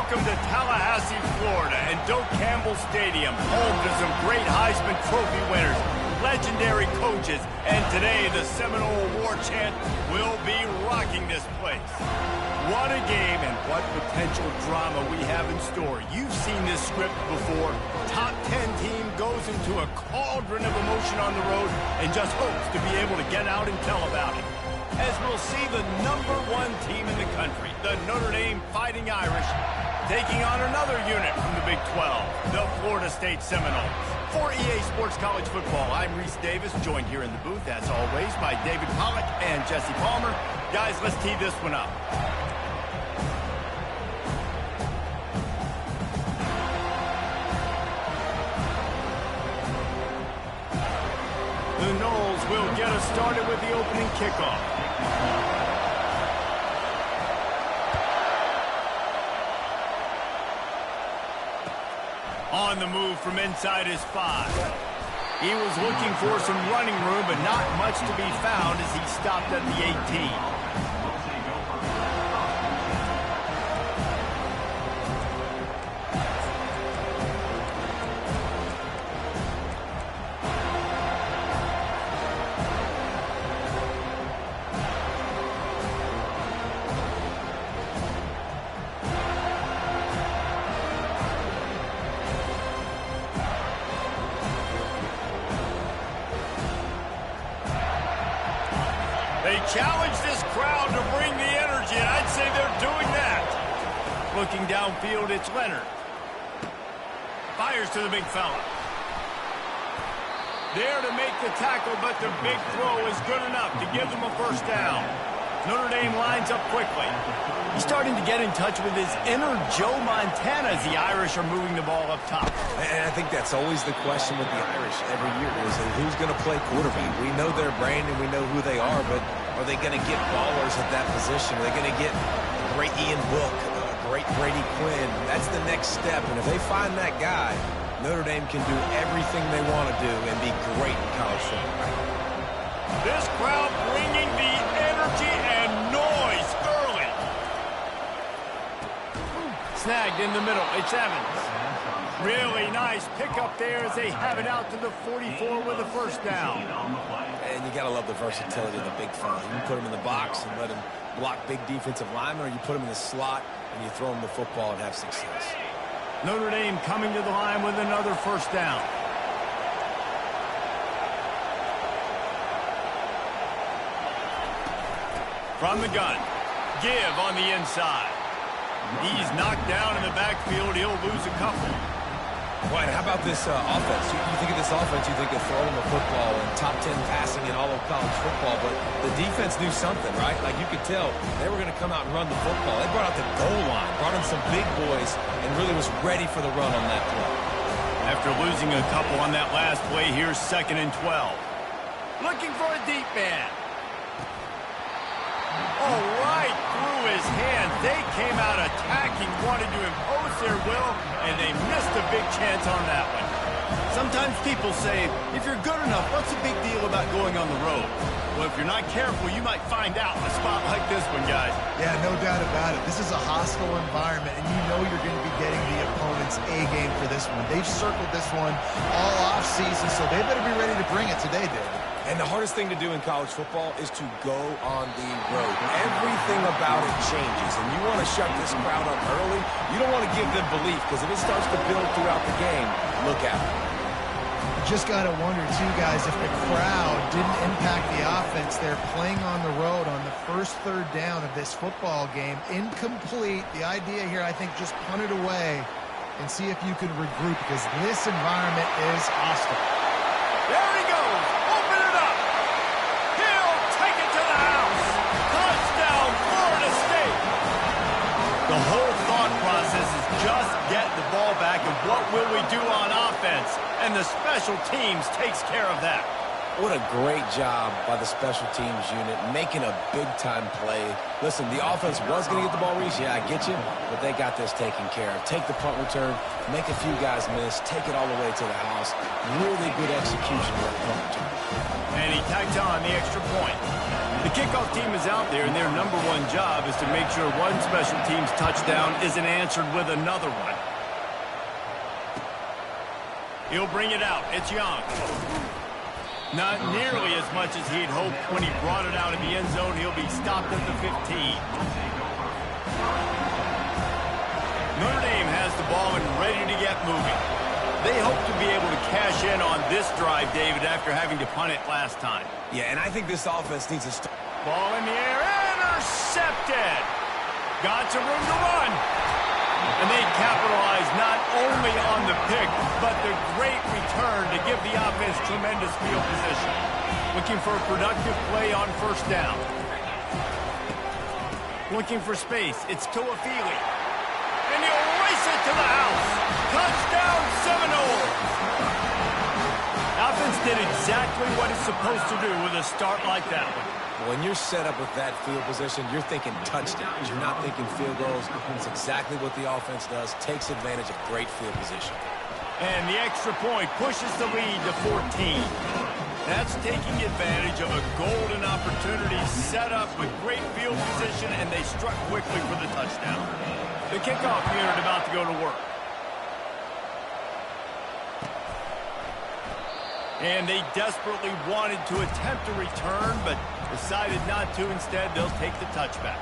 Welcome to Tallahassee, Florida, and Doak Campbell Stadium, home to some great Heisman Trophy winners, legendary coaches, and today the Seminole Award chant will be rocking this place. What a game and what potential drama we have in store. You've seen this script before. Top 10 team goes into a cauldron of emotion on the road and just hopes to be able to get out and tell about it. As we'll see the #1 team in the country, the Notre Dame Fighting Irish, taking on another unit from the Big 12, the Florida State Seminoles. For EA Sports College Football, I'm Reese Davis, joined here in the booth, as always, by David Pollack and Jesse Palmer. Guys, let's tee this one up. The Noles will get us started with the opening kickoff. On the move from inside his 5. He was looking for some running room, but not much to be found as he stopped at the 18. They challenge this crowd to bring the energy, and I'd say they're doing that. Looking downfield, it's Leonard. Fires to the big fella. There to make the tackle, but the big throw is good enough to give them a first down. Notre Dame lines up quickly. He's starting to get in touch with his inner Joe Montana as the Irish are moving the ball up top. And I think that's always the question with the Irish every year is who's going to play quarterback. We know their brand and we know who they are, but are they going to get ballers at that position? Are they going to get a great Ian Book, a great Brady Quinn? That's the next step, and if they find that guy, Notre Dame can do everything they want to do and be great in college football. This crowd bringing the energy and noise early. Snagged in the middle. It's Evans. Really nice pickup there as they have it out to the 44 with a first down. And you got to love the versatility of the big fella. You can put him in the box and let him block big defensive linemen, or you put him in the slot and you throw him the football and have success. Notre Dame coming to the line with another first down. From the gun, Give on the inside. He's knocked down in the backfield. He'll lose a couple. Right, how about this offense? You think of this offense, you think of throwing the football and top 10 passing in all of college football, but the defense knew something, right? Like you could tell they were going to come out and run the football. They brought out the goal line, brought in some big boys, and really was ready for the run on that play. After losing a couple on that last play, here's 2nd and 12. Looking for a deep man. Oh, right through his hand. They came out attacking, wanted to impose their will, and they missed a big chance on that one. Sometimes people say, if you're good enough, what's the big deal about going on the road? Well, if you're not careful, you might find out in a spot like this one, guys. Yeah, no doubt about it. This is a hostile environment, and you know you're going to be getting the opponent's A game for this one. They've circled this one all offseason, so they better be ready to bring it today, David. And the hardest thing to do in college football is to go on the road. Everything about it changes, and you want to shut this crowd up early. You don't want to give them belief, because if it starts to build throughout the game, look out. Just got to wonder, too, guys, if the crowd didn't impact the offense. They're playing on the road on the first 3rd down of this football game. Incomplete. The idea here, I think, just punt it away and see if you can regroup, because this environment is hostile. There he goes. Open it up. He'll take it to the house. Touchdown, Florida State. The whole thought process is just get the ball back, and what will we do on offense? And the special teams takes care of that. What a great job by the special teams unit, making a big-time play. Listen, the offense was going to get the ball, Reese. Yeah, I get you, but they got this taken care of. Take the punt return, make a few guys miss, take it all the way to the house. Really good execution of the punt return. And he tacked on the extra point. The kickoff team is out there, and their #1 job is to make sure one special team's touchdown isn't answered with another one. He'll bring it out. It's Young. Not nearly as much as he'd hoped when he brought it out of the end zone. He'll be stopped at the 15. Notre Dame has the ball and ready to get moving. They hope to be able to cash in on this drive, David, after having to punt it last time. Yeah, and I think this offense needs a start. Ball in the air, intercepted. Got some room to run. And they capitalize not only on the pick, but the great return to give the offense tremendous field position. Looking for a productive play on first down. Looking for space. It's Tuafili. And he'll race it to the house. Touchdown, Seminoles. Offense did exactly what it's supposed to do with a start like that one. When you're set up with that field position, you're thinking touchdowns. You're not thinking field goals. It's exactly what the offense does. Takes advantage of great field position. And the extra point pushes the lead to 14. That's taking advantage of a golden opportunity set up with great field position, and they struck quickly for the touchdown. The kickoff unit about to go to work. And they desperately wanted to attempt a return, but decided not to. Instead, they'll take the touchback.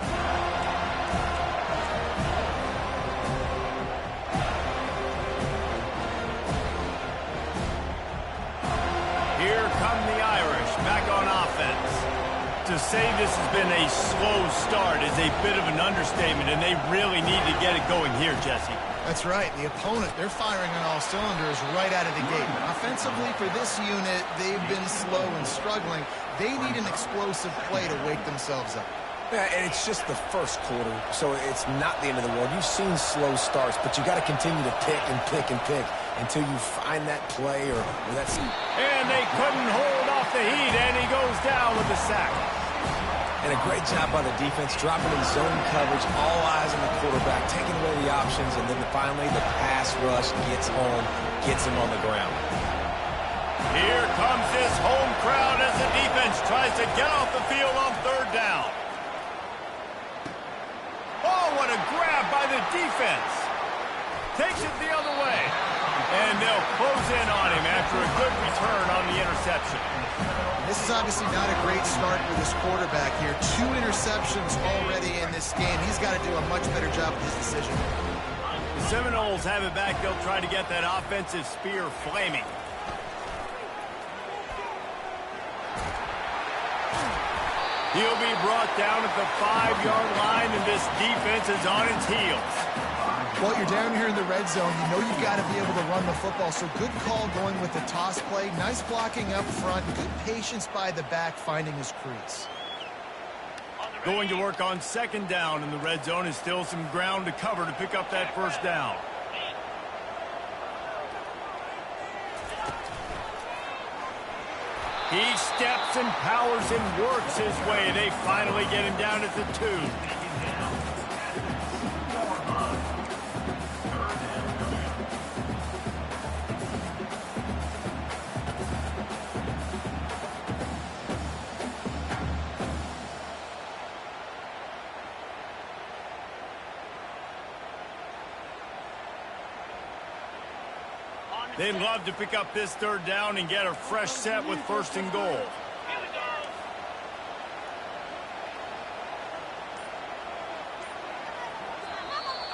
Here come the Irish back on offense. To say this has been a slow start is a bit of an understatement, and they really need to get it going here, Jesse. That's right. The opponent, they're firing on all cylinders right out of the gate. Offensively, for this unit, they've been slow and struggling. They need an explosive play to wake themselves up. Yeah, and it's just the first quarter, so it's not the end of the world. You've seen slow starts, but you got to continue to pick and pick and pick until you find that play or that. And they couldn't hold off the heat, and he goes down with the sack. And a great job by the defense, dropping in zone coverage, all eyes on the quarterback, taking away the options, and then finally the pass rush gets home, gets him on the ground. Here comes this home crowd as the defense tries to get off the field on third down. Oh, what a grab by the defense. Takes it the other way. And they'll close in on him after a good return on the interception. This is obviously not a great start for this quarterback here. 2 interceptions already in this game. He's got to do a much better job with his decision. The Seminoles have it back. They'll try to get that offensive spear flaming. He'll be brought down at the 5-yard line, and this defense is on its heels. Well, you're down here in the red zone. You know you've got to be able to run the football, so good call going with the toss play. Nice blocking up front. Good patience by the back finding his crease. Going to work on second down in the red zone is still some ground to cover to pick up that first down. He steps and powers and works his way. They finally get him down at the 2. They'd love to pick up this third down and get a fresh set with first and goal.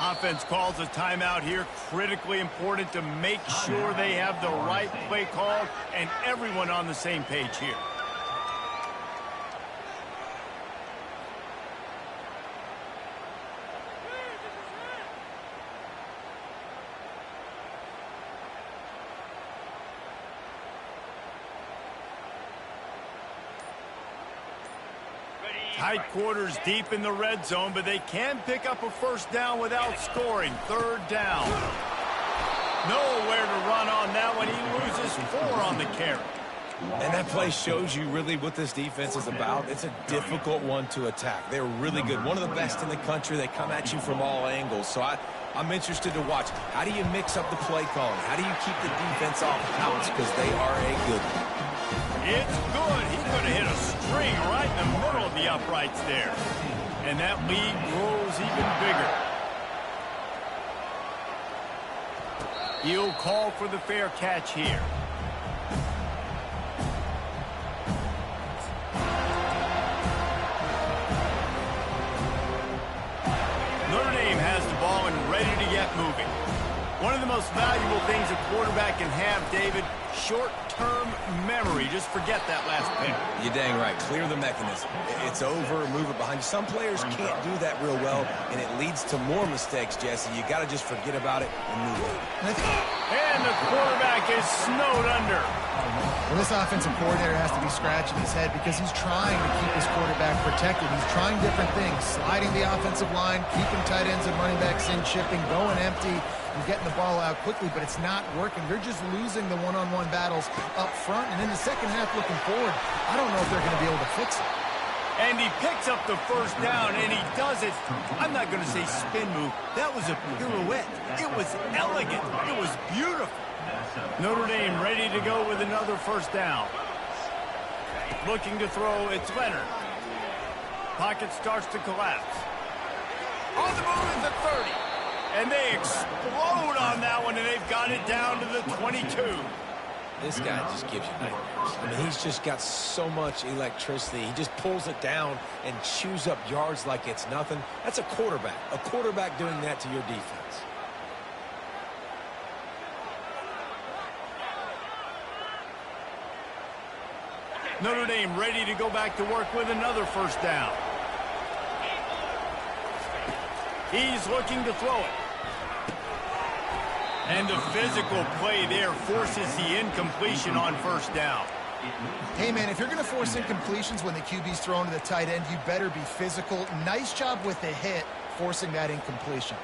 Offense calls a timeout here. Critically important to make sure they have the right play called and everyone on the same page here. Tight quarters deep in the red zone, but they can pick up a first down without scoring. Third down. Nowhere to run on that one. He loses 4 on the carry. And that play shows you really what this defense is about. It's a difficult one to attack. They're really good. One of the best in the country. They come at you from all angles. So I'm interested to watch. How do you mix up the play calling? How do you keep the defense off balance? Because they are a good one. It's good. He could have hit a string right in the middle of the uprights there. And that lead grows even bigger. He'll call for the fair catch here. Notre Dame has the ball and ready to get moving. One of the most valuable things a quarterback can have, David, short-term memory. Just forget that last pick. You're dang right. Clear the mechanism. It's over, move it behind you. Some players can't do that real well, and it leads to more mistakes, Jesse. You got to just forget about it and move on. And the quarterback is snowed under. Well, this offensive coordinator has to be scratching his head because he's trying to keep his quarterback protected. He's trying different things, sliding the offensive line, keeping tight ends and running backs in, chipping, going empty, and getting the ball out quickly, but it's not working. They're just losing the one-on-one battles up front, and in the second half looking forward, I don't know if they're going to be able to fix it. And he picks up the first down, and he does it. I'm not going to say spin move. That was a pirouette. It was elegant. It was beautiful. Notre Dame ready to go with another first down. Looking to throw, it's Leonard. Pocket starts to collapse. On the move is the 30. And they explode on that one, and they've got it down to the 22. This guy just gives you nightmares. I mean, he's just got so much electricity. He just pulls it down and chews up yards like it's nothing. That's a quarterback. A quarterback doing that to your defense. Notre Dame ready to go back to work with another first down. He's looking to throw it. And the physical play there forces the incompletion on first down. Hey, man, if you're going to force incompletions when the QB's thrown to the tight end, you better be physical. Nice job with the hit, forcing that incompletion.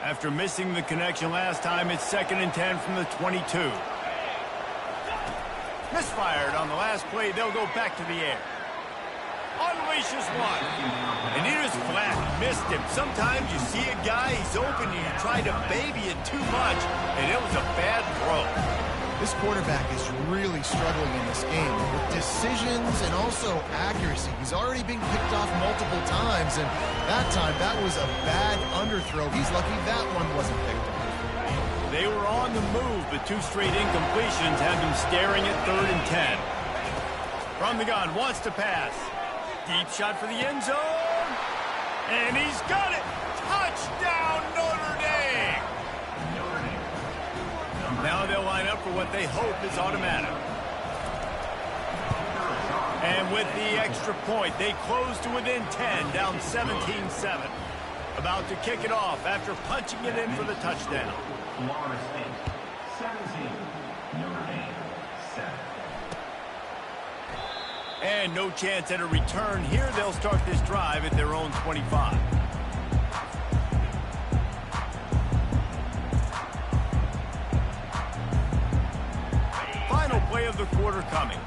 After missing the connection last time, it's 2nd and 10 from the 22. Misfired on the last play. They'll go back to the air. Unleashes one. And he just flat missed him. Sometimes you see a guy, he's open, and you try to baby it too much, and it was a bad throw. This quarterback is really struggling in this game with decisions and also accuracy. He's already being picked off multiple times, and that time, that was a bad underthrow. He's lucky that one wasn't picked off. They were on the move, but 2 straight incompletions had them staring at 3rd and 10. From the gun, wants to pass. Deep shot for the end zone. And he's got it. Touchdown, Notre Dame. Now they'll line up for what they hope is automatic. And with the extra point, they close to within 10, down 17-7. About to kick it off after punching it in for the touchdown. Florida State, 17. Notre Dame, 7. And no chance at a return here. They'll start this drive at their own 25. Final play of the quarter coming.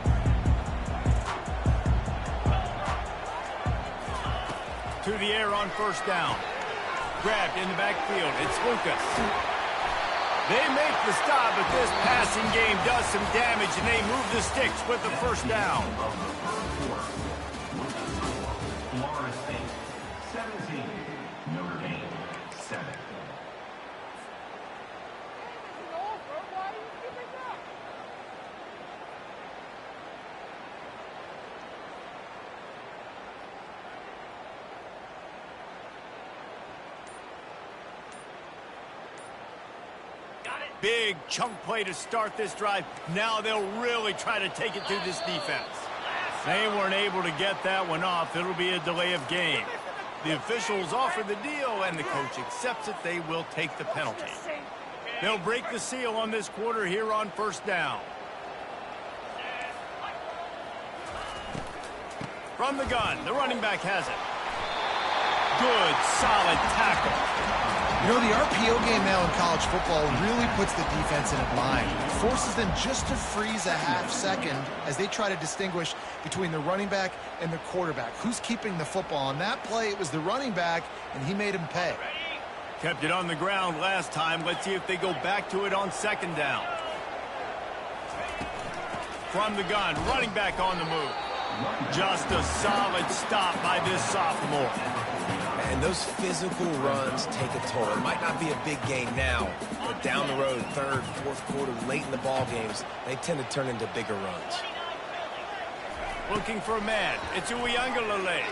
To the air on first down. Grabbed in the backfield. It's Lucas. They make the stop, but this passing game does some damage, and they move the sticks with the first down. Florida State, 17. Notre Dame, 7. Big chunk play to start this drive. Now they'll really try to take it to this defense. They weren't able to get that one off. It'll be a delay of game. The officials offer the deal, and the coach accepts it. They will take the penalty. They'll break the seal on this quarter here on first down. From the gun, the running back has it. Good, solid tackle. You know, the RPO game now in college football really puts the defense in a bind. It forces them just to freeze a half second as they try to distinguish between the running back and the quarterback. Who's keeping the football? On that play, it was the running back, and he made him pay. Kept it on the ground last time. Let's see if they go back to it on second down. from the gun, running back on the move. Just a solid stop by this sophomore. And those physical runs take a toll. It might not be a big gain now, but down the road, third, fourth quarter, late in the ball games, they tend to turn into bigger runs. Looking for a man. It's Uiagalelei.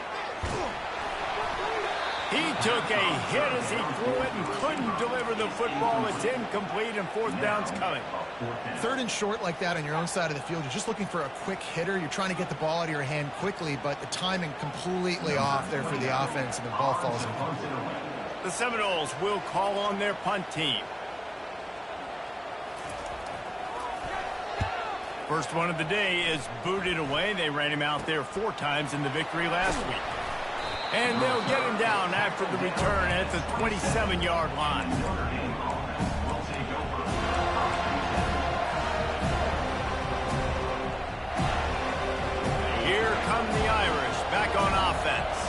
He took a hit as he threw it and couldn't deliver the football. It's incomplete, and fourth down's coming. Third and short like that on your own side of the field, you're just looking for a quick hitter. You're trying to get the ball out of your hand quickly, but the timing completely off there for the offense, and the ball falls incomplete. The Seminoles will call on their punt team. First one of the day is booted away. They ran him out there 4 times in the victory last week. And they'll get him down after the return at the 27-yard line. Here come the Irish back on offense.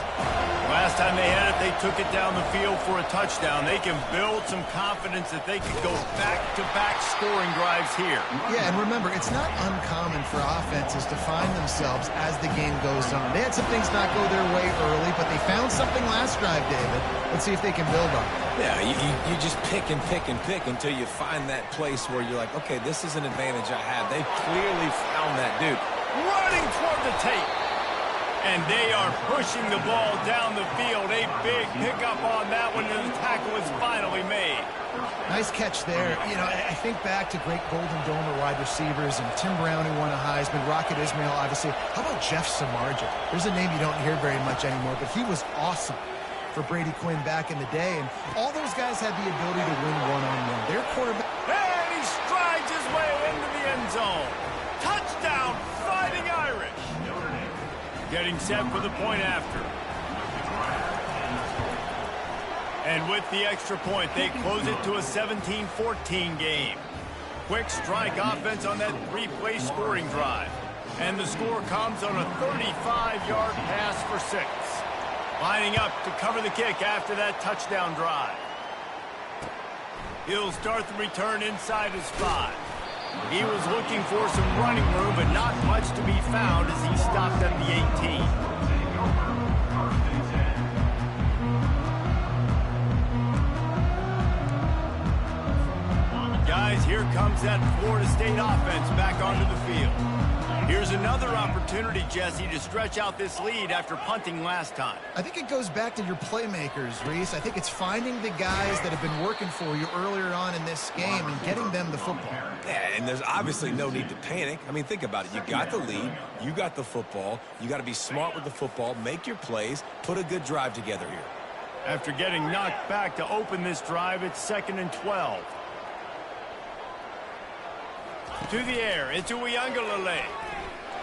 Last time they had it, they took it down the field for a touchdown. They can build some confidence that they could go back-to-back scoring drives here. Yeah, and remember, it's not uncommon for offenses to find themselves as the game goes on. They had some things not go their way early, but they found something last drive, David. Let's see if they can build on it. Yeah, you just pick and pick and pick until you find that place where you're like, okay, this is an advantage I have. They clearly found that dude. Running toward the tape. And they are pushing the ball down the field. A big pickup on that one, and the tackle is finally made. Nice catch there. You know, I think back to great Golden Domer wide receivers, and Tim Brown, who won a Heisman, Rocket Ismail, obviously. How about Jeff Samardzija? There's a name you don't hear very much anymore, but he was awesome for Brady Quinn back in the day, and all those guys had the ability to win one-on-one. Their quarterback... And he strides his way into the end zone. Touchdown, Fighting Irish. Getting set for the point after. And with the extra point, they close it to a 17-14 game. Quick strike offense on that 3-play scoring drive. And the score comes on a 35-yard pass for 6. Lining up to cover the kick after that touchdown drive. He'll start the return inside his 5. He was looking for some running room, but not much to be found as he stopped at the 18. Guys, here comes that Florida State offense back onto the field. Here's another opportunity, Jesse, to stretch out this lead after punting last time. I think it goes back to your playmakers, Reese. I think it's finding the guys that have been working for you earlier on in this game and getting them the football. Yeah, and there's obviously no need to panic. I mean, think about it. You got the lead. You got the football. You got to be smart with the football, make your plays, put a good drive together here. After getting knocked back to open this drive, it's 2nd and 12. To the air, it's Uiagalelei.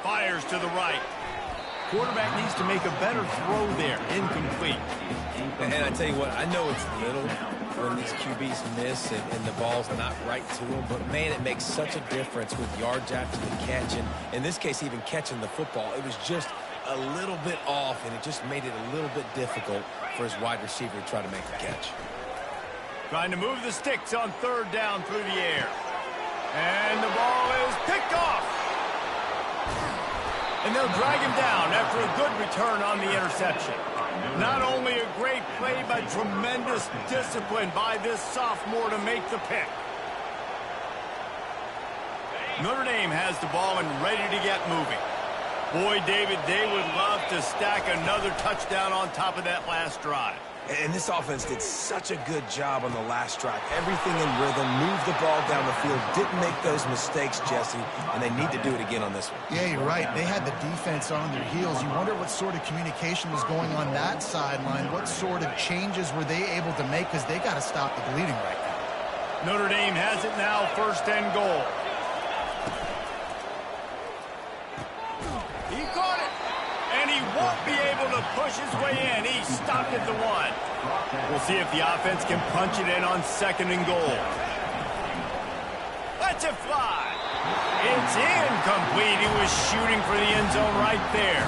Fires to the right. Quarterback needs to make a better throw there. Incomplete. And I tell you what, I know it's little when these QBs miss and the ball's not right to them, but man, it makes such a difference with yards after the catch. And in this case, even catching the football, it was just a little bit off, and it just made it a little bit difficult for his wide receiver to try to make the catch. Trying to move the sticks on 3rd down through the air. And the ball is picked off. And they'll drag him down after a good return on the interception. Not only a great play, but tremendous discipline by this sophomore to make the pick. Notre Dame has the ball and ready to get moving. Boy, David, they would love to stack another touchdown on top of that last drive. And this offense did such a good job on the last drive. Everything in rhythm, moved the ball down the field, didn't make those mistakes, Jesse, and they need to do it again on this one. Yeah, you're right. They had the defense on their heels. You wonder what sort of communication was going on that sideline. What sort of changes were they able to make, because they got to stop the bleeding right now. Notre Dame has it now, 1st and goal. He caught it, and he won't be able to push his way in. He stopped at the 1. We'll see if the offense can punch it in on 2nd and goal. Let's it fly. It's incomplete. He was shooting for the end zone right there.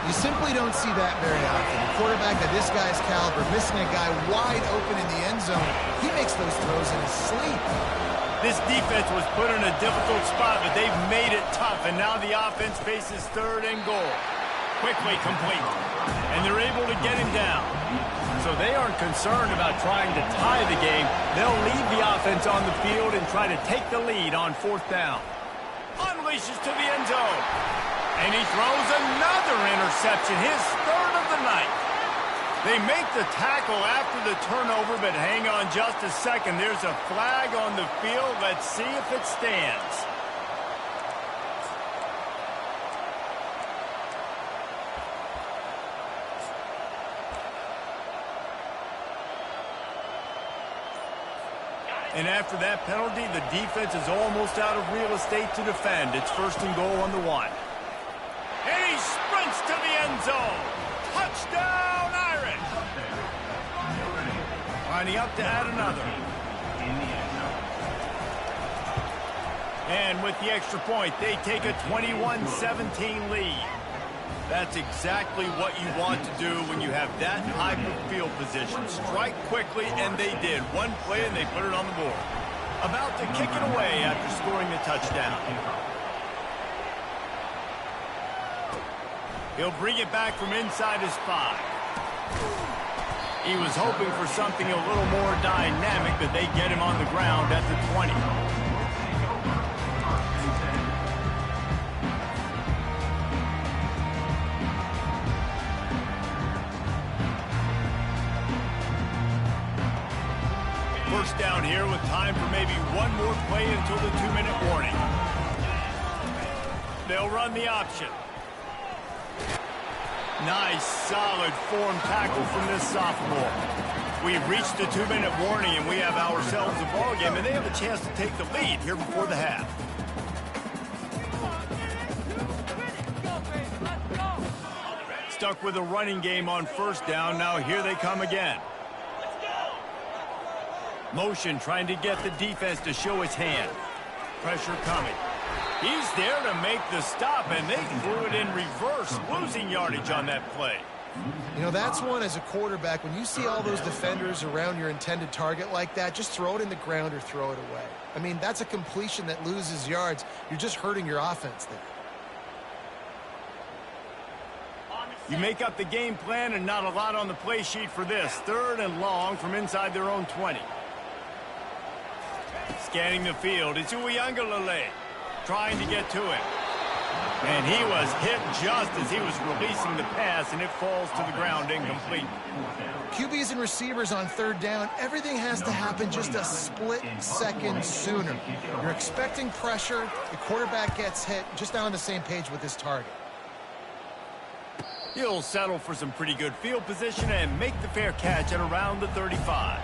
You simply don't see that very often. A quarterback of this guy's caliber missing a guy wide open in the end zone. He makes those throws in his sleep. This defense was put in a difficult spot, but they've made it tough, and now the offense faces 3rd and goal. Quickly complete, and they're able to get him down. So they aren't concerned about trying to tie the game. They'll leave the offense on the field and try to take the lead on 4th down. Unleashes to the end zone. And he throws another interception, his 3rd of the night. They make the tackle after the turnover, but hang on just a second. There's a flag on the field. Let's see if it stands. And after that penalty, the defense is almost out of real estate to defend. It's 1st and goal on the 1. And he sprints to the end zone. Touchdown, Irish. Lining up to add another. And with the extra point, they take a 21-17 lead. That's exactly what you want to do when you have that type of field position. Strike quickly, and they did. One play, and they put it on the board. About to kick it away after scoring the touchdown. He'll bring it back from inside his 5. He was hoping for something a little more dynamic, but they get him on the ground at the 20. First down here with time for maybe one more play until the 2-minute warning. They'll run the option. Nice, solid form tackle from this sophomore. We've reached the 2-minute warning, and we have ourselves a ball game, and they have a chance to take the lead here before the half. Stuck with a running game on 1st down. Now here they come again. Motion trying to get the defense to show his hand. Pressure coming. He's there to make the stop, and they threw it in reverse, losing yardage on that play. You know, that's one as a quarterback. When you see all those defenders around your intended target like that, just throw it in the ground or throw it away. I mean, that's a completion that loses yards. You're just hurting your offense there. You make up the game plan, and not a lot on the play sheet for this. 3rd and long from inside their own 20. Scanning the field, it's Uiagalelei trying to get to him. And he was hit just as he was releasing the pass, and it falls to the ground incomplete. QBs and receivers on 3rd down, everything has to happen just a split second sooner. You're expecting pressure, the quarterback gets hit, just not on the same page with his target. He'll settle for some pretty good field position and make the fair catch at around the 35.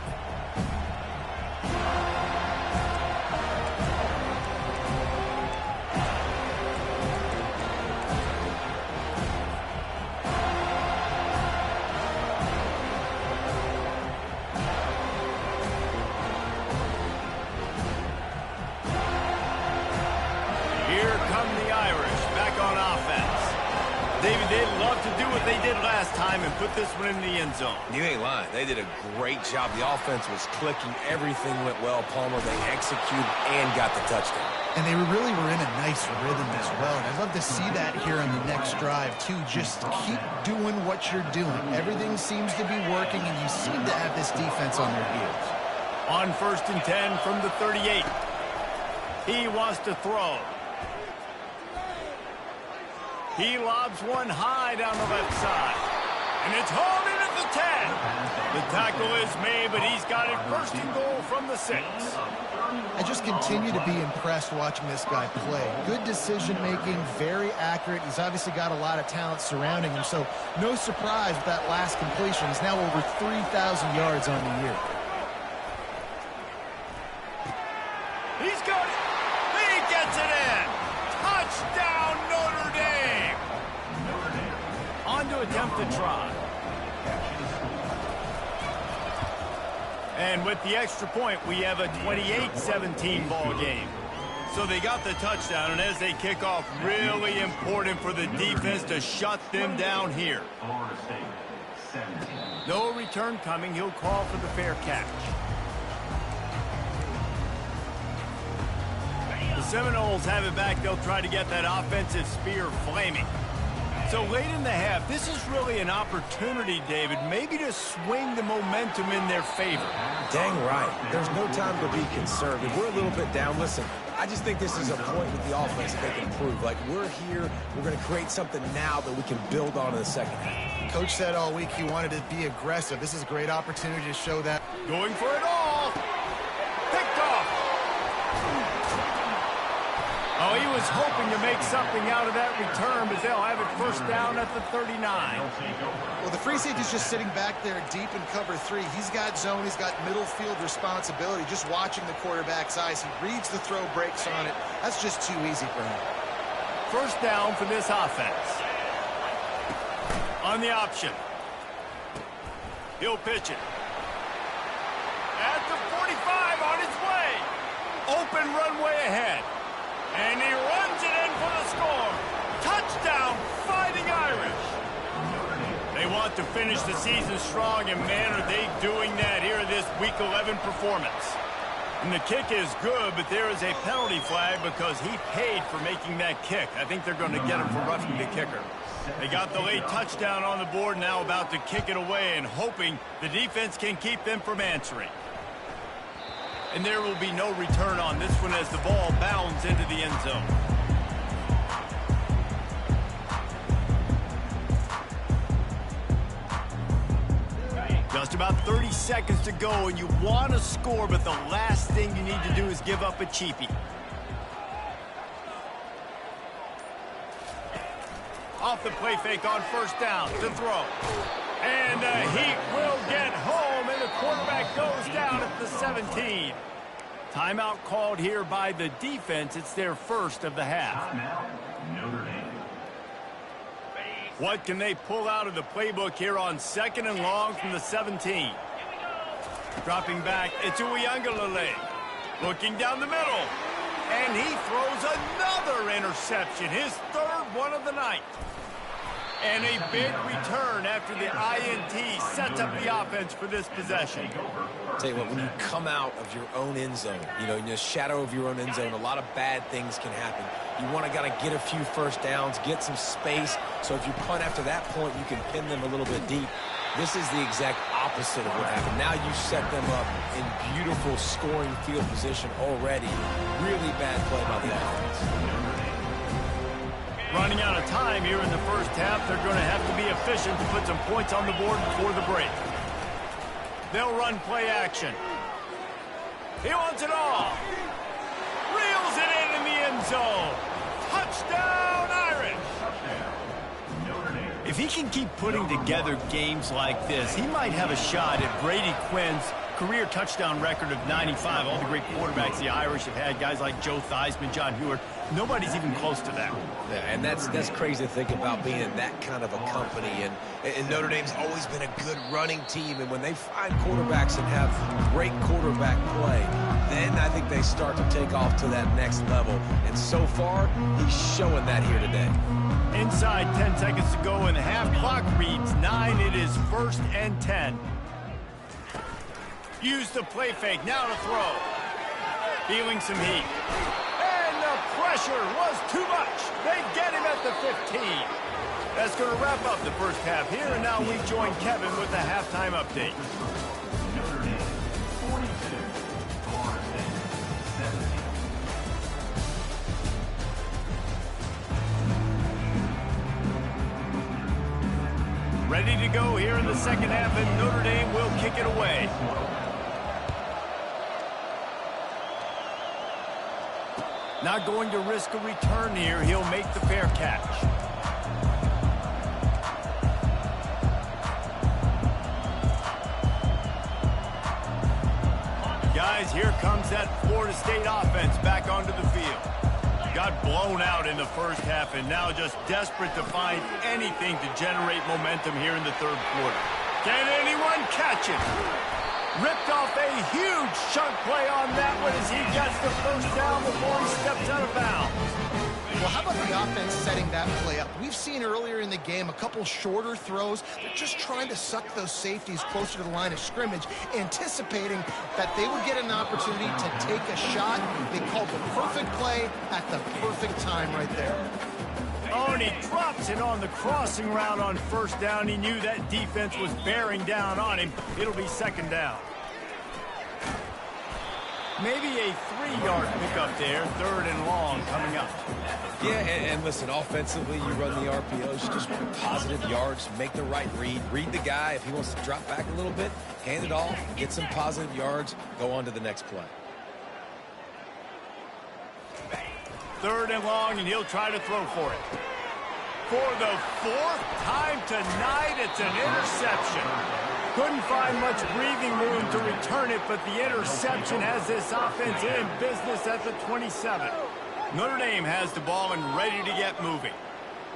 David, they'd love to do what they did last time and put this one in the end zone. You ain't lying. They did a great job. The offense was clicking. Everything went well, Palmer. They executed and got the touchdown. And they really were in a nice rhythm as well. And I'd love to see that here on the next drive, too. Just keep doing what you're doing. Everything seems to be working, and you seem to have this defense on their heels. On 1st and 10 from the 38. He wants to throw. He lobs one high down the left side. And it's hauled in at the 10. The tackle is made, but he's got it 1st and goal from the 6. I just continue to be impressed watching this guy play. Good decision-making, very accurate. He's obviously got a lot of talent surrounding him, so no surprise with that last completion. He's now over 3,000 yards on the year. He's got it. He gets it in. Touchdown, Notre Dame. On to attempt to try. And with the extra point, we have a 28-17 ball game. So they got the touchdown, and as they kick off, really important for the defense to shut them down here. No return coming. He'll call for the fair catch. Seminoles have it back. They'll try to get that offensive spear flaming. So late in the half, this is really an opportunity, David, maybe to swing the momentum in their favor. Dang right. There's no time to be conservative. We're a little bit down. Listen, I just think this is a point with the offense that they can improve. Like, we're here, we're going to create something now that we can build on in the second half. Coach said all week he wanted to be aggressive. This is a great opportunity to show that. Going for it all. Picked off. Oh, he was hoping to make something out of that return, but they'll have it first down at the 39. Well, the free safety's just sitting back there deep in cover 3. He's got zone. He's got middle field responsibility. Just watching the quarterback's eyes. He reads the throw, breaks on it. That's just too easy for him. First down for this offense. On the option. He'll pitch it. At the 45, on his way. Open runway ahead. And he runs it in for the score. Touchdown, Fighting Irish. They want to finish the season strong, and man, are they doing that here in this Week 11 performance. And the kick is good, but there is a penalty flag because he paid for making that kick. I think they're going to get him for roughing the kicker. They got the late touchdown on the board, now about to kick it away and hoping the defense can keep them from answering. And there will be no return on this one as the ball bounds into the end zone. Just about 30 seconds to go, and you want to score, but the last thing you need to do is give up a cheapie. Off the play fake on first down to throw. And he will get home, and the quarterback goes down at the 17. Timeout called here by the defense. It's their first of the half. What can they pull out of the playbook here on 2nd and long from the 17? Dropping back, it's Uiagalelei. Looking down the middle. And he throws another interception, his 3rd one of the night. And a big return after the INT sets up the offense for this possession. I'll tell you what, when you come out of your own end zone, in the shadow of your own end zone, a lot of bad things can happen. You want to get a few first downs, get some space, so if you punt after that point, you can pin them a little bit deep. This is the exact opposite of what happened. Now you set them up in beautiful scoring field position already. Really bad play by the offense. Running out of time here in the first half. They're going to have to be efficient to put some points on the board before the break. They'll run play action. He wants it all. Reels it in the end zone. Touchdown, Irish. If he can keep putting together games like this, he might have a shot at Brady Quinn's career touchdown record of 95. All the great quarterbacks the Irish have had, guys like Joe Theismann, John Hewart. Nobody's even close to that. Yeah, and that's crazy to think about being in that kind of a company. And Notre Dame's always been a good running team. And when they find quarterbacks and have great quarterback play, then I think they start to take off to that next level. And so far, he's showing that here today. Inside 10 seconds to go, and the half clock reads 9. It is 1st and 10. Use the play fake, now to throw. Feeling some heat. And the pressure was too much. They get him at the 15. That's going to wrap up the first half here, and now we join Kevin with the halftime update. Ready to go here in the second half, and Notre Dame will kick it away. Not going to risk a return here. He'll make the fair catch. Guys, here comes that Florida State offense back onto the field. Got blown out in the first half and now just desperate to find anything to generate momentum here in the 3rd quarter. Can anyone catch it? Ripped off a huge chunk play on that one as he gets the first down before he steps out of bounds. Well, how about the offense setting that play up? We've seen earlier in the game a couple shorter throws. They're just trying to suck those safeties closer to the line of scrimmage, anticipating that they would get an opportunity to take a shot. They called the perfect play at the perfect time right there. Oh, and he drops it on the crossing route on first down. He knew that defense was bearing down on him. It'll be second down. Maybe a 3-yard pickup there, third and long coming up. Yeah, and listen, offensively, you run the RPOs, you just want positive yards, make the right read the guy. If he wants to drop back a little bit, hand it off, get some positive yards, go on to the next play. Third and long, and he'll try to throw for it. For the fourth time tonight, it's an interception. Couldn't find much breathing room to return it, but the interception has this offense in business at the 27. Notre Dame has the ball and ready to get moving.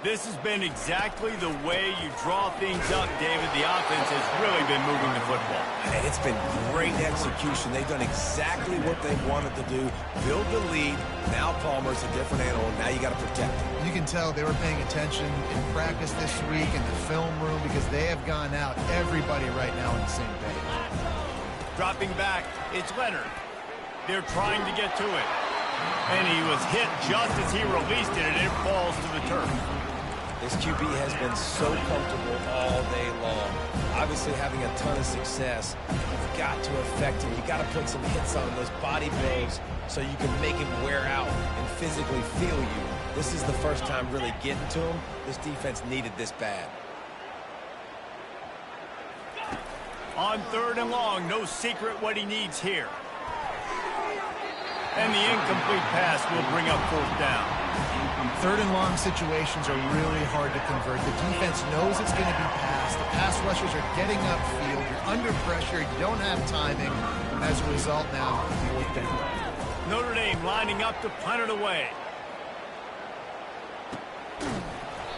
This has been exactly the way you draw things up, David. The offense has really been moving the football. And it's been great execution. They've done exactly what they wanted to do. Build the lead. Now Palmer's a different animal. Now you got to protect him. You can tell they were paying attention in practice this week in the film room because they have gone out, everybody right now on the same page. Dropping back, it's Leonard. They're trying to get to it. And he was hit just as he released it, and it falls to the turf. This QB has been so comfortable all day long. Obviously having a ton of success. You've got to affect him. You've got to put some hits on those body blows so you can make him wear out and physically feel you. This is the first time really getting to him. This defense needed this bad. On third and long, no secret what he needs here. And the incomplete pass will bring up fourth down. Third and long situations are really hard to convert. The defense knows it's going to be passed. The pass rushers are getting upfield. You're under pressure. You don't have timing. And as a result now, fourth down. Notre Dame lining up to punt it away.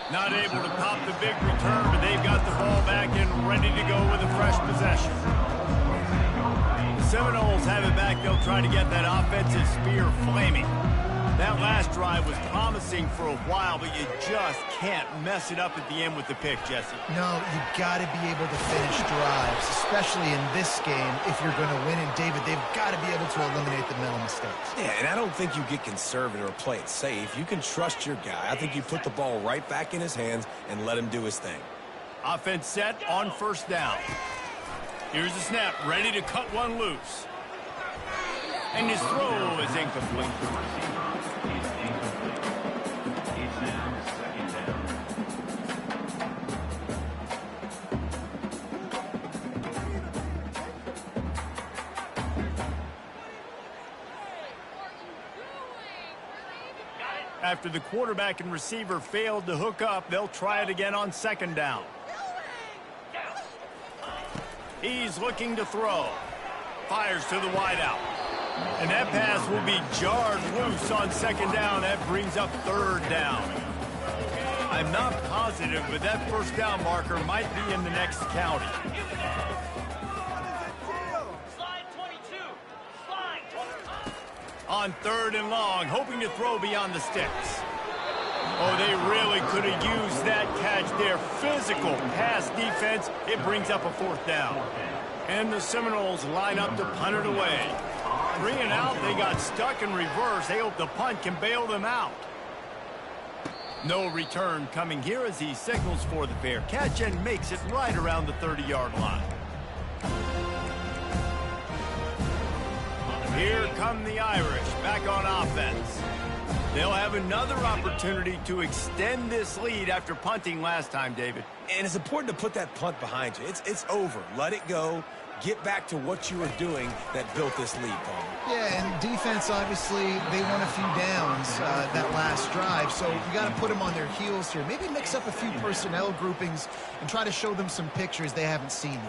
Not able to pop the big return, but they've got the ball back and ready to go with a fresh possession. The Seminoles have it back. They'll try to get that offensive spear flaming. That last drive was promising for a while, but you just can't mess it up at the end with the pick, Jesse. No, you got to be able to finish drives, especially in this game. If you're going to win, and David, they've got to be able to eliminate the mental mistakes. Yeah, and I don't think you get conservative or play it safe. You can trust your guy. I think you put the ball right back in his hands and let him do his thing. Offense set on first down. Here's the snap, ready to cut one loose. And his throw is incomplete. After the quarterback and receiver failed to hook up, they'll try it again on second down. He's looking to throw. Fires to the wideout. And that pass will be jarred loose on second down. That brings up third down. I'm not positive, but that first down marker might be in the next county. On third and long, hoping to throw beyond the sticks. Oh, they really could have used that catch there. Physical pass defense. It brings up a fourth down. And the Seminoles line up to punt it away. 3 and out, they got stuck in reverse. They hope the punt can bail them out. No return coming here as he signals for the fair catch and makes it right around the 30-yard line. Here come the Irish back on offense. They'll have another opportunity to extend this lead after punting last time, David. And it's important to put that punt behind you. It's over. Let it go. Get back to what you were doing that built this lead, Paul. Yeah, and defense, obviously, they won a few downs that last drive, so you got to put them on their heels here. Maybe mix up a few personnel groupings and try to show them some pictures they haven't seen yet.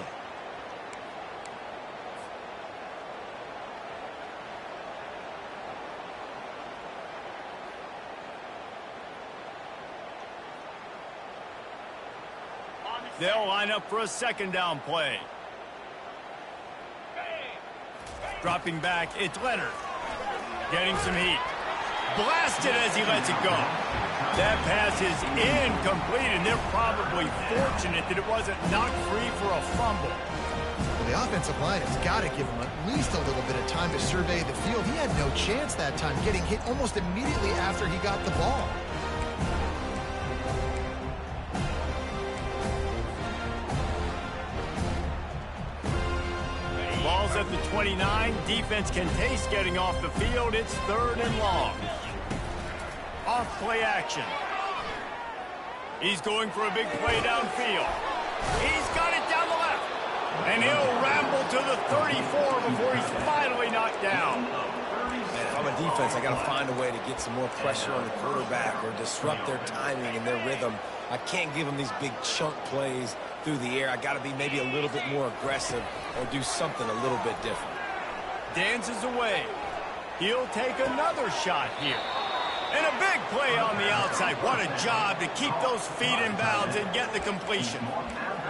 They'll line up for a second down play. Dropping back, it's Leonard. Getting some heat. blasted as he lets it go. That pass is incomplete, and they're probably fortunate that it wasn't knocked free for a fumble. Well, the offensive line has got to give him at least a little bit of time to survey the field. He had no chance that time, getting hit almost immediately after he got the ball. Ball's at the 29. Defense can taste getting off the field. It's 3rd and long. Off play action. He's going for a big play downfield. He's got it down the left. And he'll ramble to the 34 before he's finally knocked down. Man, if I'm a defense, I got to find a way to get some more pressure on the quarterback or disrupt their timing and their rhythm. I can't give them these big chunk plays through the air. I got to be maybe a little bit more aggressive or do something a little bit different. Dances away. He'll take another shot here. And a big play on the outside. What a job to keep those feet in bounds and get the completion.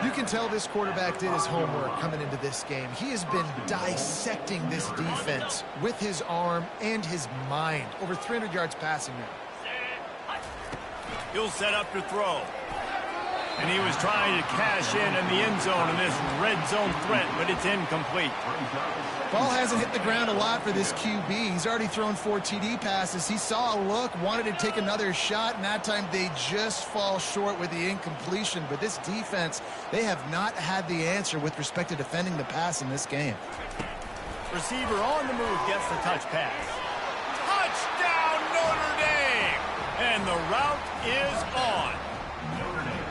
You can tell this quarterback did his homework coming into this game. He has been dissecting this defense with his arm and his mind. Over 300 yards passing now. He'll set up to throw. And he was trying to cash in the end zone in this red zone threat, but it's incomplete. Ball hasn't hit the ground a lot for this QB. He's already thrown 4 TD passes. He saw a look, wanted to take another shot, and that time they just fall short with the incompletion. But this defense, they have not had the answer with respect to defending the pass in this game. Receiver on the move gets the touch pass. Touchdown, Notre Dame! And the route is on.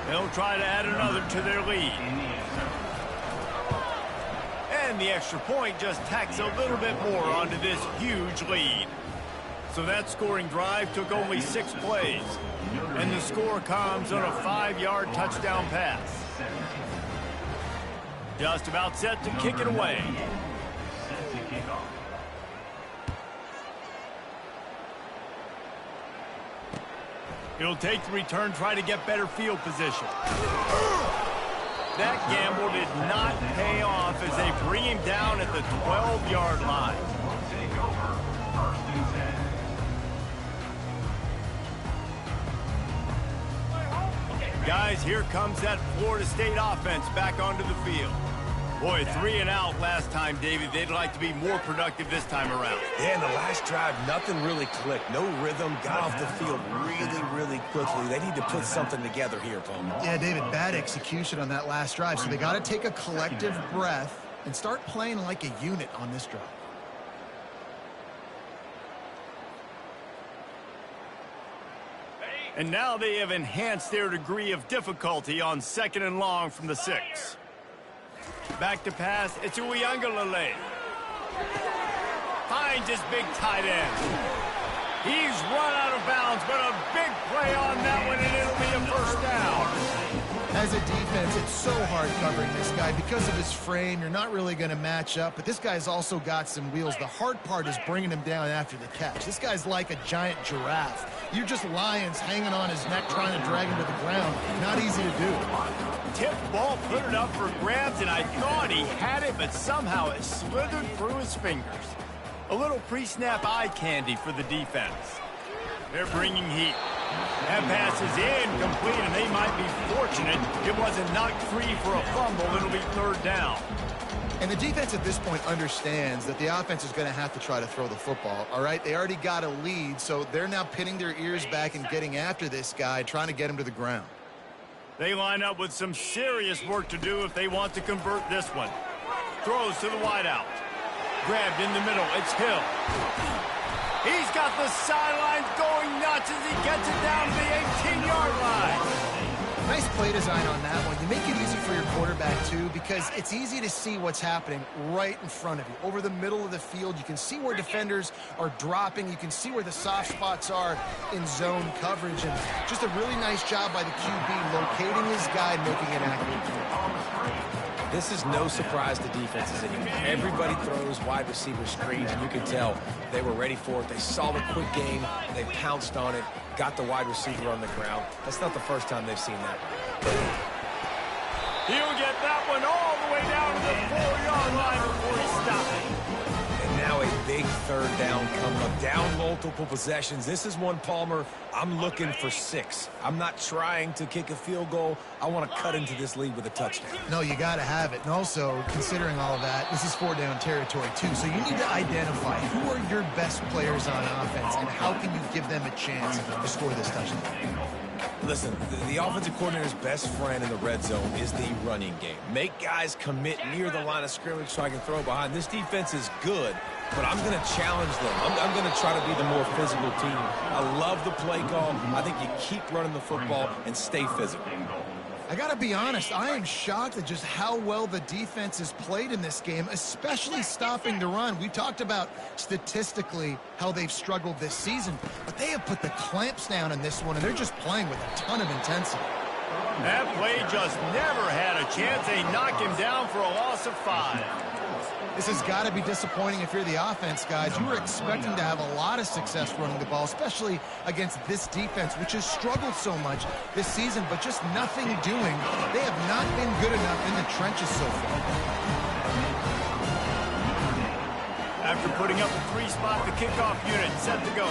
They'll try to add another to their lead. And the extra point just tacks a little bit more onto this huge lead. So that scoring drive took only 6 plays. And the score comes on a 5-yard touchdown pass. Just about set to kick it away. He'll take the return, try to get better field position. That gamble did not pay off as they bring him down at the 12-yard line. Guys, here comes that Florida State offense back onto the field. Boy, 3 and out last time, David. They'd like to be more productive this time around. Yeah, in the last drive, nothing really clicked. No rhythm, got off the field really quickly. They need to put something together here, Paul. Yeah, David, bad execution on that last drive. So they got to take a collective breath and start playing like a unit on this drive. And now they have enhanced their degree of difficulty on 2nd and long from the 6. Back to pass, it's Uiagalelei. Finds his big tight end. He's run out of bounds, but a big play on that one, and it'll be a first down. As a defense, it's so hard covering this guy. Because of his frame, you're not really going to match up, but this guy's also got some wheels. The hard part is bringing him down after the catch. This guy's like a giant giraffe. You're just lions hanging on his neck trying to drag him to the ground. Not easy to do. Tip ball, put it up for grabs, and I thought he had it, but somehow it slithered through his fingers. A little pre-snap eye candy for the defense. They're bringing heat. That pass is incomplete, and they might be fortunate it wasn't knocked free for a fumble. It'll be 3rd down. And the defense at this point understands that the offense is going to have to try to throw the football, all right? They already got a lead, so they're now pinning their ears back and getting after this guy, trying to get him to the ground. They line up with some serious work to do if they want to convert this one. Throws to the wideout. Grabbed in the middle. It's Hill. He's got the sidelines going nuts as he gets it down to the 18-yard line. Nice play design on that one. You make it easy for your quarterback, too, because it's easy to see what's happening right in front of you. Over the middle of the field, you can see where defenders are dropping. You can see where the soft spots are in zone coverage. And just a really nice job by the QB locating his guy and making an accurate throw. This is no surprise to defenses anymore. Everybody throws wide receiver screens, and you can tell they were ready for it. They saw the quick game. They pounced on it, got the wide receiver on the ground. That's not the first time they've seen that. He'll get that one all the way down to the 4-yard line before he stops it. And now a big third down coming up. Down multiple possessions. This is one, Palmer, I'm looking for 6. I'm not trying to kick a field goal. I want to cut into this lead with a touchdown. No, you got to have it. And also, considering all of that, this is 4-down territory, too. So you need to identify who are your best players on offense and how can you give them a chance to score this touchdown. Listen, the offensive coordinator's best friend in the red zone is the running game. Make guys commit near the line of scrimmage so I can throw behind. This defense is good, but I'm going to challenge them. I'm going to try to be the more physical team. I love the play call. I think you keep running the football and stay physical. I got to be honest, I am shocked at just how well the defense has played in this game, especially stopping the run. We talked about statistically how they've struggled this season, but they have put the clamps down in this one, and they're just playing with a ton of intensity. That play just never had a chance. They knock him down for a loss of 5. This has got to be disappointing if you're the offense, guys. You were expecting to have a lot of success running the ball, especially against this defense, which has struggled so much this season, but just nothing doing. They have not been good enough in the trenches so far. After putting up a 3-spot, the kickoff unit set to go.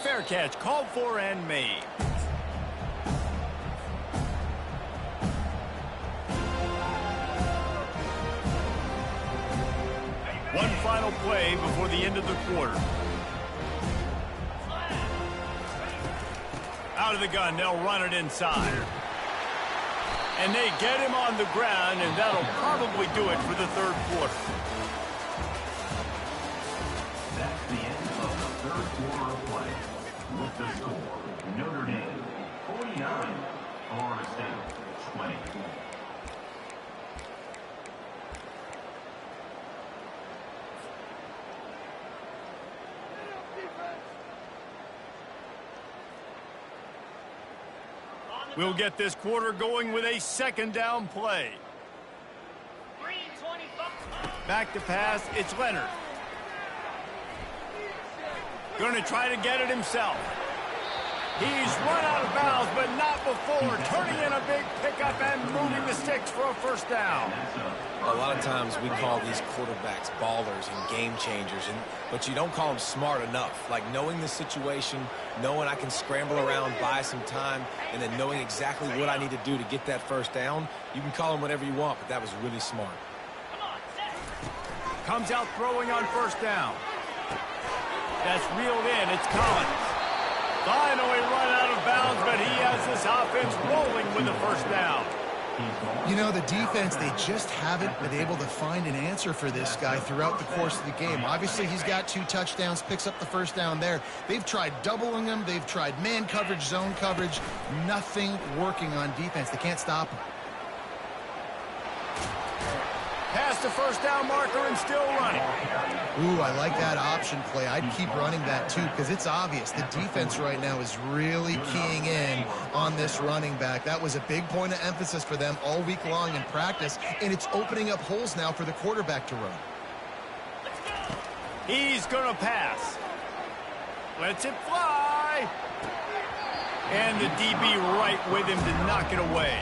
Fair catch called for and made. One final play before the end of the quarter. Out of the gun, they'll run it inside. And they get him on the ground, and that'll probably do it for the third quarter. That's the end of the third quarter of play. With the score, Notre Dame 49, Florida State 20. We'll get this quarter going with a second down play. Back to pass, it's Leonard. Going to try to get it himself. He's run out of bounds, but not before turning in a big pickup and moving the sticks for a first down. A lot of times we call these quarterbacks ballers and game changers, but you don't call them smart enough. Like knowing the situation, knowing I can scramble around, buy some time, and then knowing exactly what I need to do to get that first down. You can call them whatever you want, but that was really smart. Comes out throwing on first down. That's reeled in. It's Collins. Finally run out of bounds, but he has this offense rolling with the first down. You know, the defense, they just haven't been able to find an answer for this guy throughout the course of the game. Obviously, he's got 2 touchdowns, picks up the first down there. They've tried doubling him. They've tried man coverage, zone coverage. Nothing working on defense. They can't stop him. Past the first down marker and still running. Ooh, I like that option play. I'd keep running that too because it's obvious the defense right now is really keying in on this running back. That was a big point of emphasis for them all week long in practice, and it's opening up holes now for the quarterback to run. He's going to pass. Lets it fly. And the DB right with him to knock it away.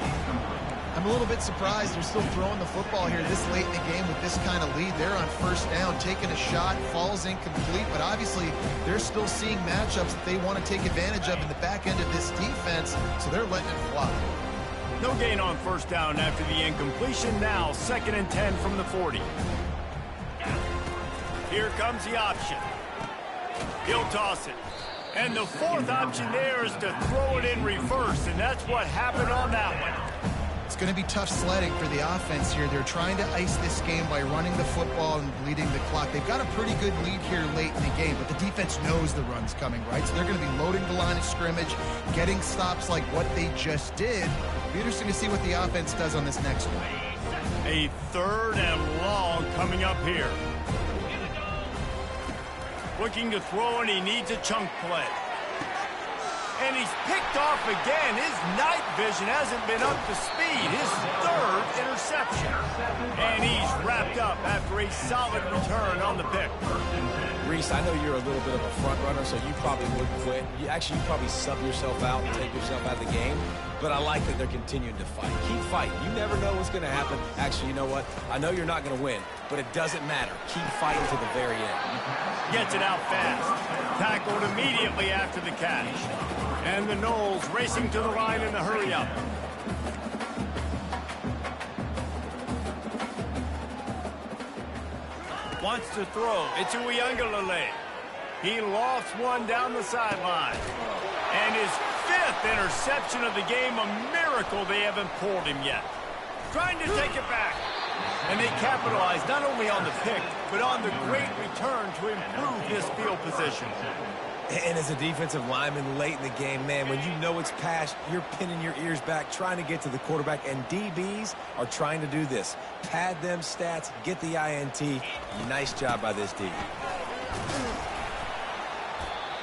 I'm a little bit surprised they're still throwing the football here this late in the game with this kind of lead. They're on first down, taking a shot, falls incomplete, but obviously they're still seeing matchups that they want to take advantage of in the back end of this defense, so they're letting it fly. No gain on first down after the incompletion. Now 2nd and 10 from the 40. Here comes the option. He'll toss it. And the 4th option there is to throw it in reverse, and that's what happened on that one. It's going to be tough sledding for the offense here. They're trying to ice this game by running the football and bleeding the clock. They've got a pretty good lead here late in the game, but the defense knows the run's coming, right? So they're going to be loading the line of scrimmage, getting stops like what they just did. It'll be interesting to see what the offense does on this next one. A 3rd and long coming up here. Looking to throw, and he needs a chunk play. And he's picked off again. His night vision hasn't been up to speed. His third interception. And he's wrapped up after a solid return on the pick. Reese, I know you're a little bit of a front runner, so you probably would quit. You probably sub yourself out and take yourself out of the game. But I like that they're continuing to fight. Keep fighting. You never know what's going to happen. Actually, you know what? I know you're not going to win, but it doesn't matter. Keep fighting to the very end. Gets it out fast. Tackled immediately after the catch. And the Noles racing to the line in a hurry-up. Wants to throw. It's Uiagalelei. He lofts one down the sideline. And his fifth interception of the game, a miracle they haven't pulled him yet. Trying to take it back. And they capitalize not only on the pick, but on the great return to improve this field position. And as a defensive lineman late in the game, man, when you know it's pass, you're pinning your ears back, trying to get to the quarterback, and DBs are trying to do this. Pad them stats, get the INT. Nice job by this D.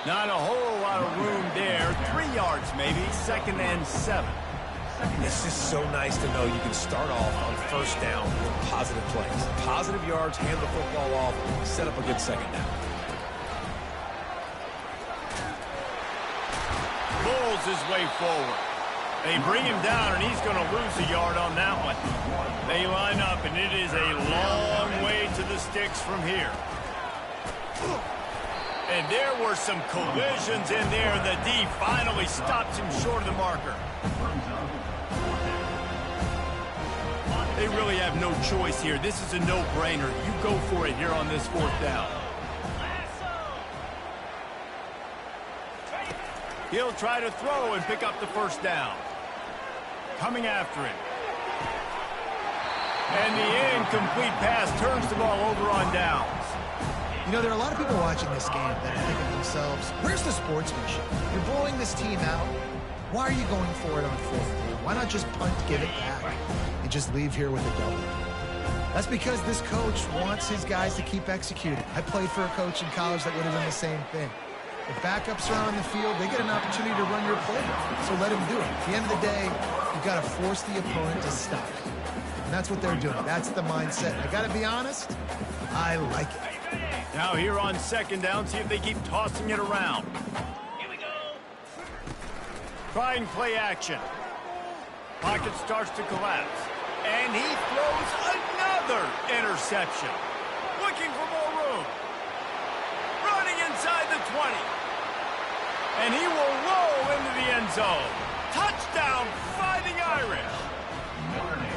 Not a whole lot of room there. 3 yards maybe, 2nd and 7. It's just so nice to know you can start off on first down with positive plays. Positive yards, hand the football off, set up a good second down. Bulls his way forward. They bring him down, and he's going to lose a yard on that one. They line up, and it is a long way to the sticks from here. And there were some collisions in there. The D finally stops him short of the marker. They really have no choice here. This is a no-brainer. You go for it here on this 4th down. He'll try to throw and pick up the first down. Coming after him. And the incomplete pass turns the ball over on downs. You know, there are a lot of people watching this game that are thinking to themselves, where's the sportsmanship? You're blowing this team out. Why are you going for it on 4th down? Why not just punt, give it back, and just leave here with a double? That's because this coach wants his guys to keep executing. I played for a coach in college that would have done the same thing. If backups are on the field, they get an opportunity to run your playbook, so let him do it. At the end of the day, you've got to force the opponent to stop. And that's what they're doing. That's the mindset. I got to be honest, I like it. Now here on 2nd down, see if they keep tossing it around. Here we go. Try and play action. Pocket starts to collapse. And he throws another interception. Looking for more room. Running inside the 20. And he will roll into the end zone. Touchdown, Fighting Irish.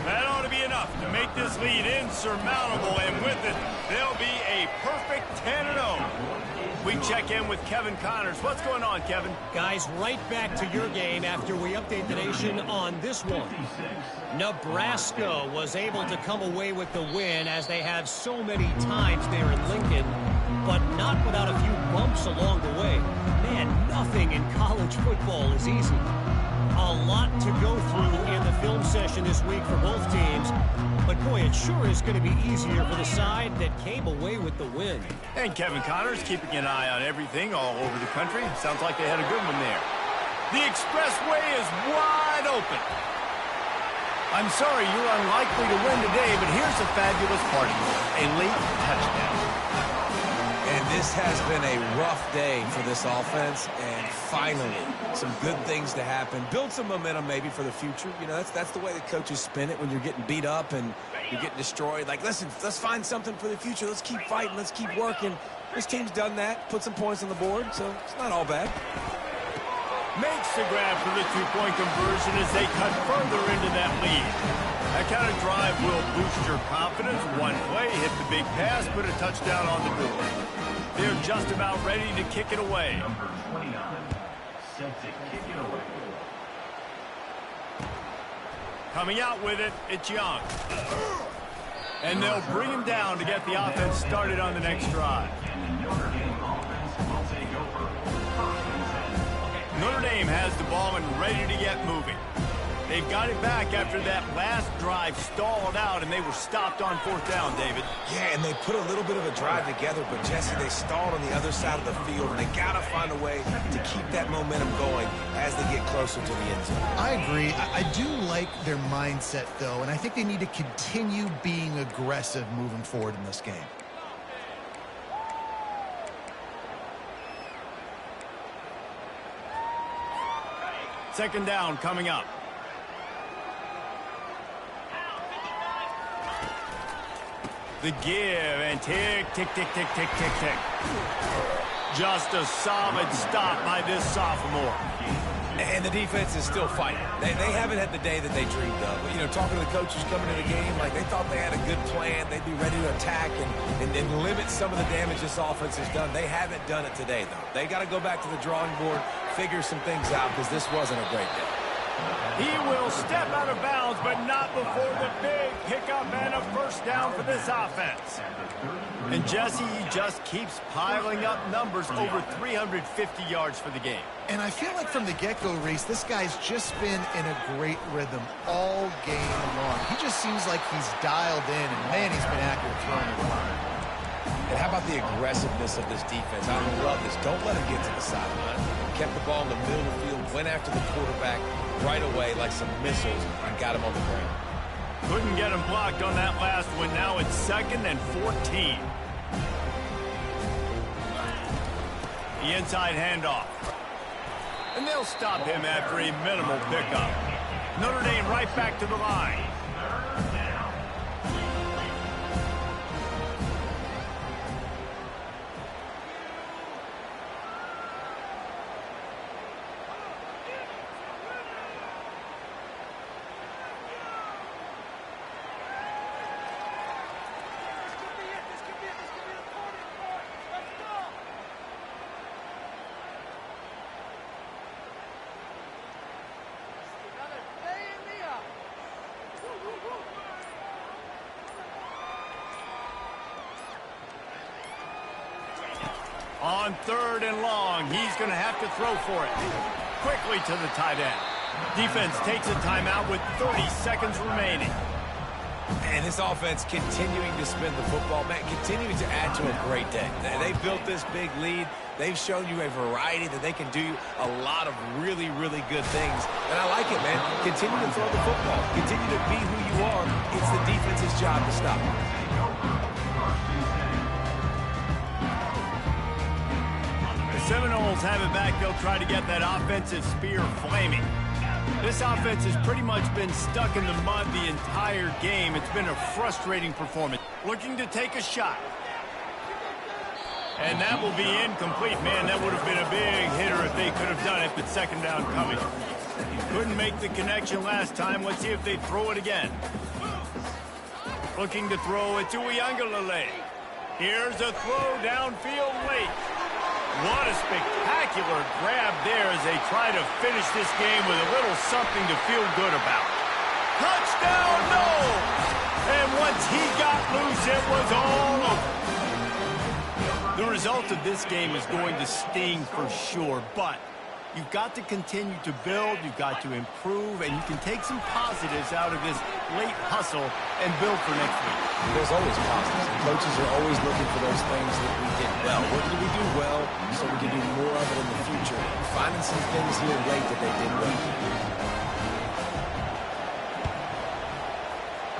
That ought to be enough to make this lead insurmountable, and with it, they'll be a perfect 10-0. We check in with Kevin Connors. What's going on, Kevin? Guys, right back to your game after we update the nation on this one. Nebraska was able to come away with the win, as they have so many times there in Lincoln, but not without a few bumps along the way. Man, nothing in college football is easy. A lot to go through in the film session this week for both teams. But boy, it sure is going to be easier for the side that came away with the win. And Kevin Connors keeping an eye on everything all over the country. Sounds like they had a good one there. The expressway is wide open. I'm sorry you're unlikely to win today, but here's a fabulous party. A late touchdown. And this has been a rough day for this offense, and finally, some good things to happen. Build some momentum maybe for the future. You know, that's the way the coaches spin it when you're getting beat up and you're getting destroyed. Like, listen, let's find something for the future. Let's keep fighting. Let's keep working. This team's done that, put some points on the board, so it's not all bad. Makes the grab for the two-point conversion as they cut further into that lead. That kind of drive will boost your confidence. One play, hit the big pass, put a touchdown on the board. They're just about ready to kick it away. Number 29, set to kick it away. Coming out with it, it's Young. And they'll bring him down to get the offense started on the next drive. And the Notre Dame offense will take over. First and 10. Notre Dame has the ball and ready to get moving. They've got it back after that last drive stalled out, and they were stopped on 4th down, David. Yeah, and they put a little bit of a drive together, but, Jesse, they stalled on the other side of the field, and they got to find a way to keep that momentum going as they get closer to the end zone. I agree. I do like their mindset, though, and I think they need to continue being aggressive moving forward in this game. Second down coming up. The give, and tick, tick, tick, tick, tick, tick, tick. Just a solid stop by this sophomore. And the defense is still fighting. They haven't had the day that they dreamed of. But, you know, talking to the coaches coming into the game, like they thought they had a good plan. They'd be ready to attack and limit some of the damage this offense has done. They haven't done it today, though. They got to go back to the drawing board, figure some things out, because this wasn't a great day. He will step out of bounds, but not before the big pickup and a first down for this offense. And Jesse, he just keeps piling up numbers, over 350 yards for the game. And I feel like from the get-go, Reese, this guy's just been in a great rhythm all game long. He just seems like he's dialed in, and man, he's been accurate throwing the ball. And how about the aggressiveness of this defense? I love this. Don't let him get to the sideline. Kept the ball in the middle of the field, went after the quarterback right away like some missiles, and got him on the ground. Couldn't get him blocked on that last one. Now it's 2nd and 14. The inside handoff. And they'll stop him after a minimal pickup. Notre Dame right back to the line. On 3rd and long, he's going to have to throw for it. Quickly to the tight end. Defense takes a timeout with 30 seconds remaining. And this offense continuing to spin the football, man, continuing to add to a great day. They built this big lead. They've shown you a variety that they can do a lot of really, really good things. And I like it, man. Continue to throw the football. Continue to be who you are. It's the defense's job to stop. Seminoles have it back. They'll try to get that offensive spear flaming. This offense has pretty much been stuck in the mud the entire game. It's been a frustrating performance. Looking to take a shot. And that will be incomplete. Man, that would have been a big hitter if they could have done it, but 2nd down coming. Couldn't make the connection last time. Let's see if they throw it again. Looking to throw it to Uiagalelei. Here's a throw downfield late. What a spectacular grab there as they try to finish this game with a little something to feel good about. Touchdown, no! And once he got loose, it was all over. The result of this game is going to sting for sure, but you've got to continue to build, you've got to improve, and you can take some positives out of this late hustle and build for next week. There's always positives. Coaches are always looking for those things that we did well. What did we do well so we can do more of it in the future? Finding some things here late that they did well.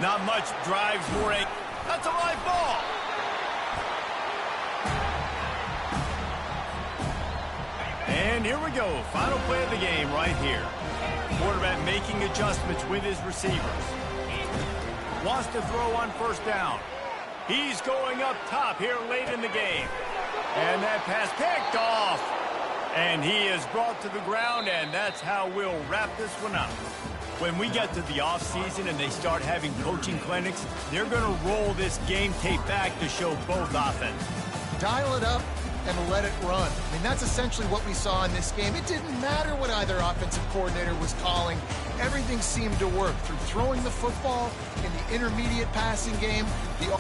Not much drives more. That's a live ball. And here we go. Final play of the game right here. Quarterback making adjustments with his receivers. Wants to throw on 1st down. He's going up top here late in the game. And that pass picked off. And he is brought to the ground, and that's how we'll wrap this one up. When we get to the offseason and they start having coaching clinics, they're going to roll this game tape back to show both offenses. Dial it up and let it run. I mean, that's essentially what we saw in this game. It didn't matter what either offensive coordinator was calling. Everything seemed to work through throwing the football in the intermediate passing game. The